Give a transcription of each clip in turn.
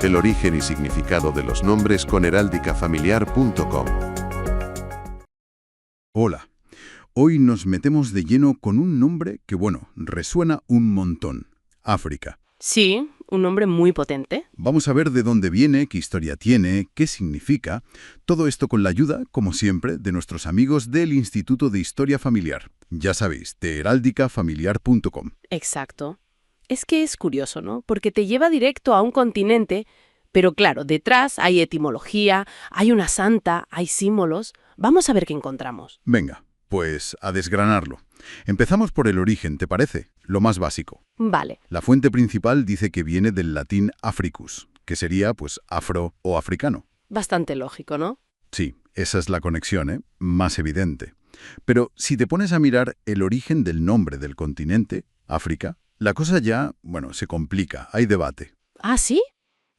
El origen y significado de los nombres con heráldicafamiliar.com. Hola, hoy nos metemos de lleno con un nombre que, resuena un montón. África. Sí, un nombre muy potente. Vamos a ver de dónde viene, qué historia tiene, qué significa. Todo esto con la ayuda, como siempre, de nuestros amigos del Instituto de Historia Familiar. Ya sabéis, de heráldicafamiliar.com. Exacto. Es que es curioso, ¿no? Porque te lleva directo a un continente, pero claro, detrás hay etimología, hay una santa, hay símbolos. Vamos a ver qué encontramos. Venga, pues a desgranarlo. Empezamos por el origen, ¿te parece? Lo más básico. Vale. La fuente principal dice que viene del latín africus, que sería, afro o africano. Bastante lógico, ¿no? Sí, esa es la conexión, ¿eh? Más evidente. Pero si te pones a mirar el origen del nombre del continente, África, la cosa ya, se complica, hay debate. ¿Ah, sí?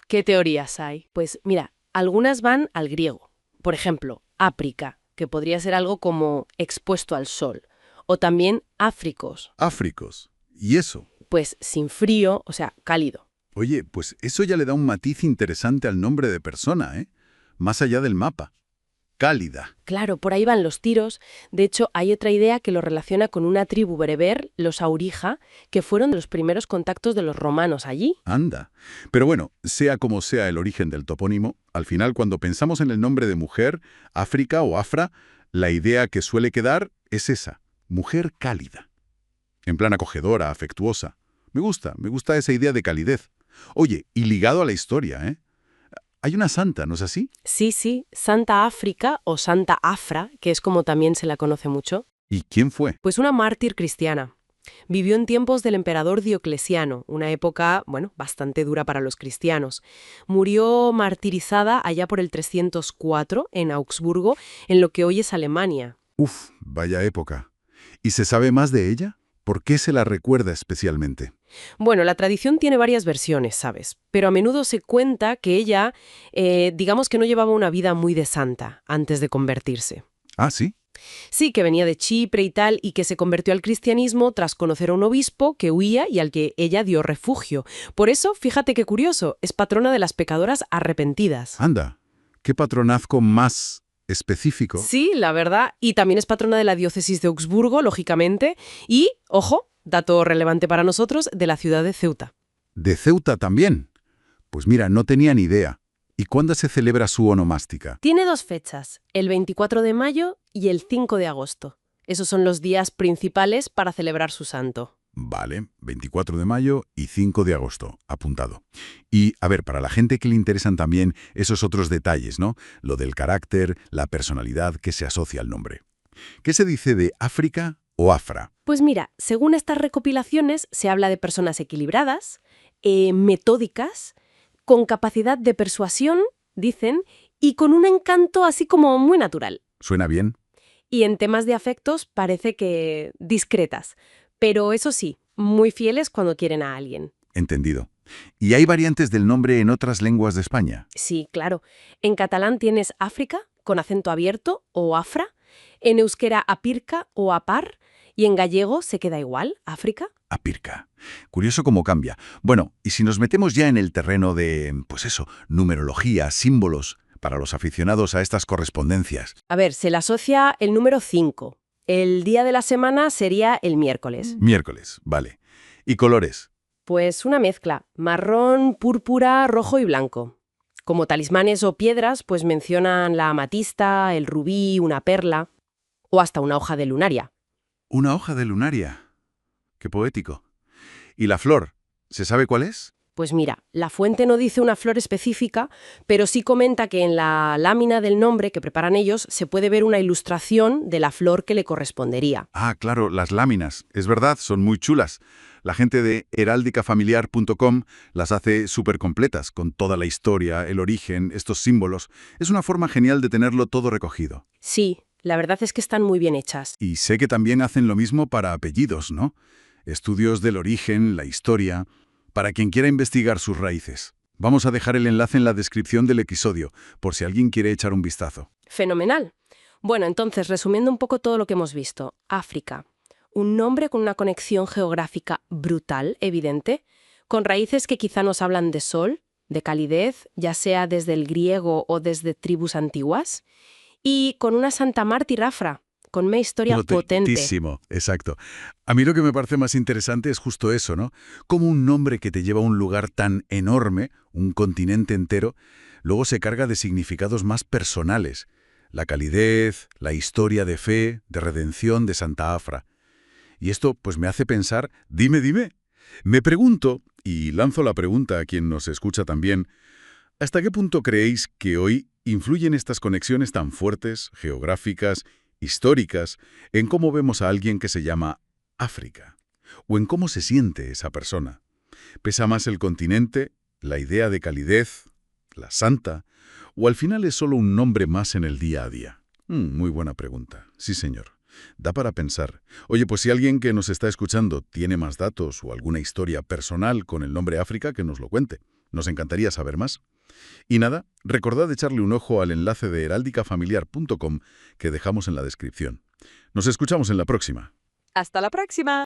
¿Qué teorías hay? Pues mira, algunas van al griego. Por ejemplo, áprica, que podría ser algo como expuesto al sol. O también áfricos, Áfricos. ¿Y eso? pues sin frío, o sea, cálido. Oye, pues eso ya le da un matiz interesante al nombre de persona, ¿eh? Más allá del mapa. Cálida. Claro, por ahí van los tiros. De hecho, hay otra idea que lo relaciona con una tribu bereber, los Aurija, que fueron de los primeros contactos de los romanos allí. Anda. Pero bueno, sea como sea el origen del topónimo, al final cuando pensamos en el nombre de mujer, África o Afra, la idea que suele quedar es esa, mujer cálida. En plan acogedora, afectuosa. Me gusta esa idea de calidez. Oye, y ligado a la historia, ¿eh? Hay una santa, ¿no es así? Sí, Santa África o Santa Afra, que es como también se la conoce mucho, ¿Y quién fue? pues una mártir cristiana. Vivió en tiempos del emperador Diocleciano, una época, bastante dura para los cristianos. Murió martirizada allá por el 304 en Augsburgo, en lo que hoy es Alemania. Uf, vaya época. ¿Y se sabe más de ella? ¿Por qué se la recuerda especialmente? Bueno, la tradición tiene varias versiones, ¿sabes? Pero a menudo se cuenta que ella, digamos que no llevaba una vida muy de santa antes de convertirse. Ah, ¿sí? Sí, que venía de Chipre y tal, y que se convirtió al cristianismo tras conocer a un obispo que huía y al que ella dio refugio. Por eso, fíjate qué curioso, es patrona de las pecadoras arrepentidas. Anda, qué patronazgo más específico. Sí, la verdad. Y también es patrona de la diócesis de Augsburgo, lógicamente. Y, ojo, dato relevante para nosotros, de la ciudad de Ceuta. ¿De Ceuta también? Pues mira, no tenía ni idea. ¿Y cuándo se celebra su onomástica? Tiene dos fechas, el 24 de mayo y el 5 de agosto. Esos son los días principales para celebrar su santo. Vale, 24 de mayo y 5 de agosto, apuntado. Y, a ver, para la gente que le interesan también esos otros detalles, ¿no? Lo del carácter, la personalidad que se asocia al nombre. ¿Qué se dice de África o Afra? Pues mira, según estas recopilaciones se habla de personas equilibradas, metódicas, con capacidad de persuasión, dicen, y con un encanto así como muy natural. ¿Suena bien? Y en temas de afectos parece que discretas, pero eso sí, muy fieles cuando quieren a alguien. Entendido. ¿Y hay variantes del nombre en otras lenguas de España? Sí, claro. En catalán tienes África, con acento abierto, o Afra. En euskera Apirca o Apar. Y en gallego se queda igual, África. Apirca. Curioso cómo cambia. Bueno, y si nos metemos ya en el terreno de, numerología, símbolos, para los aficionados a estas correspondencias. A ver, se le asocia el número 5. El día de la semana sería el miércoles. Miércoles, vale. ¿Y colores? Pues una mezcla, marrón, púrpura, rojo y blanco. Como talismanes o piedras, pues mencionan la amatista, el rubí, una perla o hasta una hoja de lunaria. Una hoja de lunaria. Qué poético. ¿Y la flor? ¿Se sabe cuál es? Pues mira, la fuente no dice una flor específica, pero sí comenta que en la lámina del nombre que preparan ellos se puede ver una ilustración de la flor que le correspondería. Ah, claro, las láminas. Es verdad, son muy chulas. La gente de heráldicafamiliar.com las hace súper completas, con toda la historia, el origen, estos símbolos. Es una forma genial de tenerlo todo recogido. Sí, la verdad es que están muy bien hechas. Y sé que también hacen lo mismo para apellidos, ¿no? Estudios del origen, la historia, para quien quiera investigar sus raíces. Vamos a dejar el enlace en la descripción del episodio, por si alguien quiere echar un vistazo. Fenomenal. Bueno, entonces, resumiendo un poco todo lo que hemos visto. África. Un nombre con una conexión geográfica brutal, evidente, con raíces que quizá nos hablan de sol, de calidez, ya sea desde el griego o desde tribus antiguas, y con una santa mártir afra, con una historia potente. Potentísimo, exacto. A mí lo que me parece más interesante es justo eso, ¿no? Como un nombre que te lleva a un lugar tan enorme, un continente entero, luego se carga de significados más personales. La calidez, la historia de fe, de redención de Santa Afra. Y esto pues me hace pensar, dime. Me pregunto, y lanzo la pregunta a quien nos escucha también, ¿hasta qué punto creéis que hoy influyen estas conexiones tan fuertes, geográficas, históricas, en cómo vemos a alguien que se llama África? ¿O en cómo se siente esa persona? ¿Pesa más el continente, la idea de calidez, la santa, o al final es solo un nombre más en el día a día? Muy buena pregunta. Sí, señor. Da para pensar. Oye, pues si alguien que nos está escuchando tiene más datos o alguna historia personal con el nombre África, que nos lo cuente. Nos encantaría saber más. Y nada, recordad echarle un ojo al enlace de heráldicafamiliar.com que dejamos en la descripción. Nos escuchamos en la próxima. Hasta la próxima.